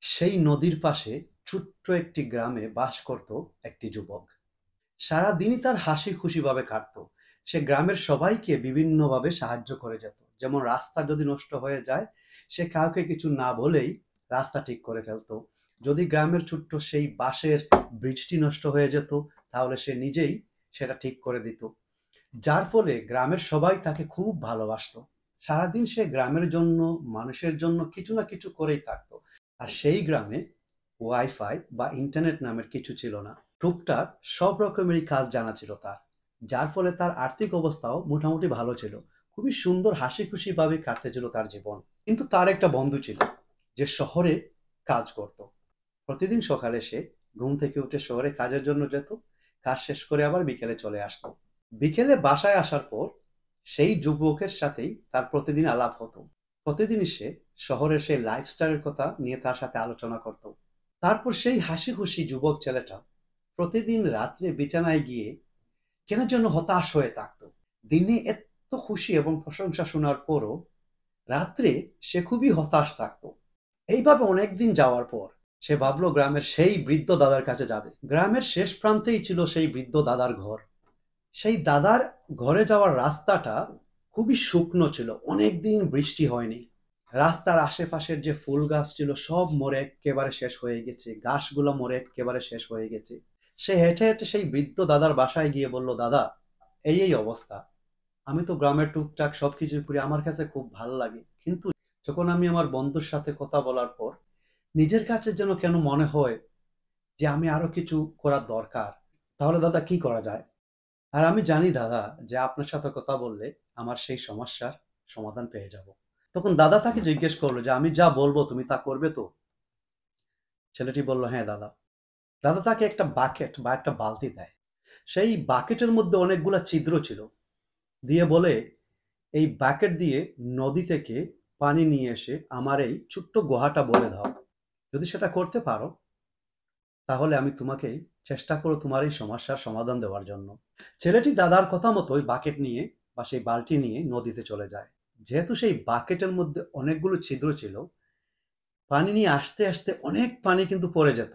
সেই নদীর পাশে ছোট্ট একটি গ্রামে বাস করত একটি যুবক। সারাদিনই তার হাসি খুশি ভাবে কাটতো। সে গ্রামের সবাইকে বিভিন্নভাবে সাহায্য করে যেত। যেমন রাস্তা যদি নষ্ট হয়ে যায়, সে কাউকে কিছু না বলেই রাস্তা ঠিক করে ফেলতো। যদি গ্রামের ছোট্ট সেই বাঁশের ব্রিজটি নষ্ট হয়ে যেত, তাহলে সে নিজেই সেটা ঠিক করে দিত। যার ফলে গ্রামের সবাই তাকে খুব ভালোবাসতো। সারাদিন সে গ্রামের জন্য, মানুষের জন্য কিছু না কিছু করেই থাকতো। আর সেই গ্রামে ওয়াইফাই বা ইন্টারনেট নামের কিছু ছিল না। টুকটাক সব রকমেরই কাজ জানা ছিল তার। যার ফলে তার আর্থিক অবস্থাও মোটামুটি ভালো ছিল। খুবই সুন্দর হাসি খুশি ভাবে কাটতেছিল তার জীবন। কিন্তু তার একটা বন্ধু ছিল যে শহরে কাজ করত। প্রতিদিন সকালে সে ঘুম থেকে উঠে শহরে কাজের জন্য যেত। কাজ শেষ করে আবার বিকেলে চলে আসতো। বিকেলে বাসায় আসার পর সেই যুবকের সাথেই তার প্রতিদিন আলাপ হতো। প্রতিদিনই সে শহরের সেই লাইফস্টাইলের কথা নিয়ে তার সাথে আলোচনা করত। তারপর সেই হাসি খুশি যুবক ছেলেটা প্রতিদিন রাত্রে বিছানায় গিয়ে কেন যেন হতাশ হয়ে থাকতো। দিনে এত খুশি এবং প্রশংসা শোনার পরও রাত্রে সে খুবই হতাশ থাকতো। এইভাবে অনেকদিন যাওয়ার পর সে ভাবলো গ্রামের সেই বৃদ্ধ দাদার কাছে যাবে। গ্রামের শেষ প্রান্তেই ছিল সেই বৃদ্ধ দাদার ঘর। সেই দাদার ঘরে যাওয়ার রাস্তাটা খুবই শুকনো ছিল, অনেকদিন বৃষ্টি হয়নি। রাস্তার আশেপাশের যে ফুল গাছ ছিল সব মরে একেবারে শেষ হয়ে গেছে, গাছগুলো মরে একেবারে শেষ হয়ে গেছে। সে হেঁটে হেঁটে সেই বৃদ্ধ দাদার বাসায় গিয়ে বলল, দাদা, এই এই অবস্থা। আমি তো গ্রামের টুকটাক সবকিছু করি, আমার কাছে খুব ভালো লাগে, কিন্তু যখন আমি আমার বন্ধুর সাথে কথা বলার পর নিজের কাছে যেন কেন মনে হয় যে আমি আরো কিছু করার দরকার। তাহলে দাদা কি করা যায়? আর আমি জানি দাদা যে আপনার সাথে কথা বললে আমার সেই সমস্যার সমাধান পেয়ে যাব। তখন দাদা তাকে জিজ্ঞেস করলো যে আমি যা বলবো তুমি তা করবে তো? ছেলেটি বলল, হ্যাঁ দাদা। দাদা তাকে একটা বাকেট বা একটা বালতি দেয়। সেই বাকেটের মধ্যে অনেকগুলা ছিদ্র ছিল। দিয়ে বলে, এই বাকেট দিয়ে নদী থেকে পানি নিয়ে এসে আমার এই ছোট্ট গুহাটা ভরে দাও। যদি সেটা করতে পারো তাহলে আমি তোমাকে চেষ্টা করো তোমার এই সমস্যার সমাধান দেওয়ার জন্য। ছেলেটি দাদার কথা মতোই বাকেট নিয়ে বা সেই বালতি নিয়ে নদীতে চলে যায়। যেহেতু সেই বাকেটের মধ্যে অনেকগুলো ছিদ্র ছিল, পানি নিয়ে আসতে আসতে অনেক পানি কিন্তু পড়ে যেত।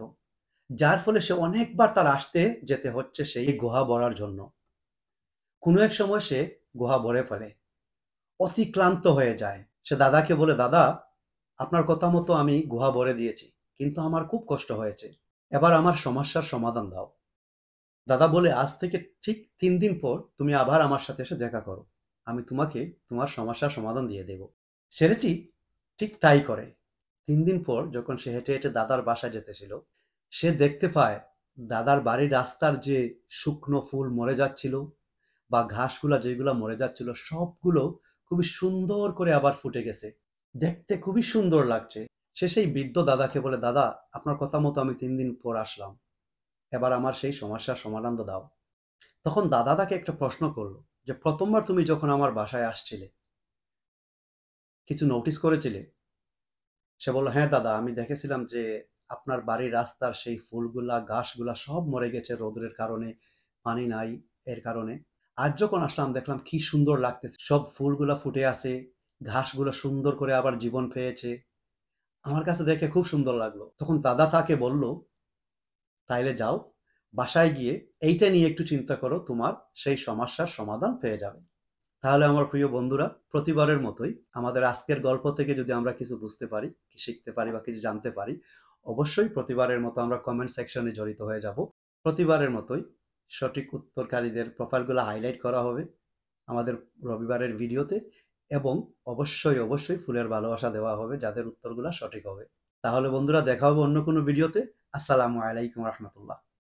যার ফলে সে অনেকবার তার আসতে যেতে হচ্ছে সেই গুহা ভরার জন্য। কোনো এক সময় সে গুহা ভরে ফেলে, অতি ক্লান্ত হয়ে যায়। সে দাদাকে বলে, দাদা, আপনার কথা মতো আমি গুহা ভরে দিয়েছি, কিন্তু আমার খুব কষ্ট হয়েছে। এবার আমার সমস্যার সমাধান দাও। দাদা বলে, আজ থেকে ঠিক 3 দিন পর তুমি আবার আমার সাথে এসে দেখা করো। আমি তোমাকে তোমার সমস্যার সমাধান দিয়ে দেব। ছেলেটি ঠিক তাই করে। 3 দিন পর যখন সে হেঁটে হেঁটে দাদার বাসায় যেতেছিল, সে দেখতে পায় দাদার বাড়ির রাস্তার যে শুকনো ফুল মরে যাচ্ছিল বা ঘাসগুলা যেগুলা মরে যাচ্ছিল সবগুলো খুবই সুন্দর করে আবার ফুটে গেছে। দেখতে খুবই সুন্দর লাগছে। সে সেই বৃদ্ধ দাদাকে বলে, দাদা, আপনার কথা মতো আমি 3 দিন পর আসলাম, এবার আমার সেই সমস্যার সমাধান তো দাও। তখন দাদা তাকে একটা প্রশ্ন করলো যে, প্রথমবার তুমি যখন আমার বাসায় আসছিলে কিছু নোটিস করেছিলে? সে বলল, হ্যাঁ দাদা, আমি দেখেছিলাম যে আপনার বাড়ির রাস্তার সেই ফুলগুলা ঘাসগুলা সব মরে গেছে রোদের কারণে, পানি নাই এর কারণে। আজ যখন আসলাম দেখলাম কি সুন্দর লাগতেছে, সব ফুলগুলা ফুটে আছে, ঘাসগুলো সুন্দর করে আবার জীবন পেয়েছে। আমার কাছে দেখে খুব সুন্দর লাগলো। তখন দাদা তাকে বলল, তাইলে যাও, বাসায় গিয়ে এইটা নিয়ে একটু চিন্তা করো, তোমার সেই সমস্যার সমাধান পেয়ে যাবে। তাহলে আমার প্রিয় বন্ধুরা, প্রতিবারের মতোই আমাদের আজকের গল্প থেকে যদি আমরা কিছু বুঝতে পারি, কি শিখতে পারি বা কিছু জানতে পারি, অবশ্যই প্রতিবারের মতো আমরা কমেন্ট সেকশনে জড়িত হয়ে যাব। প্রতিবারের মতোই সঠিক উত্তরকারীদের প্রোফাইলগুলো হাইলাইট করা হবে আমাদের রবিবারের ভিডিওতে, এবং অবশ্যই অবশ্যই ফুলের ভালোবাসা দেওয়া হবে যাদের উত্তরগুলো সঠিক হবে। তাহলে বন্ধুরা, দেখা হবে অন্য কোনো ভিডিওতে। আসসালামু আলাইকুম রহমতুল্লাহ।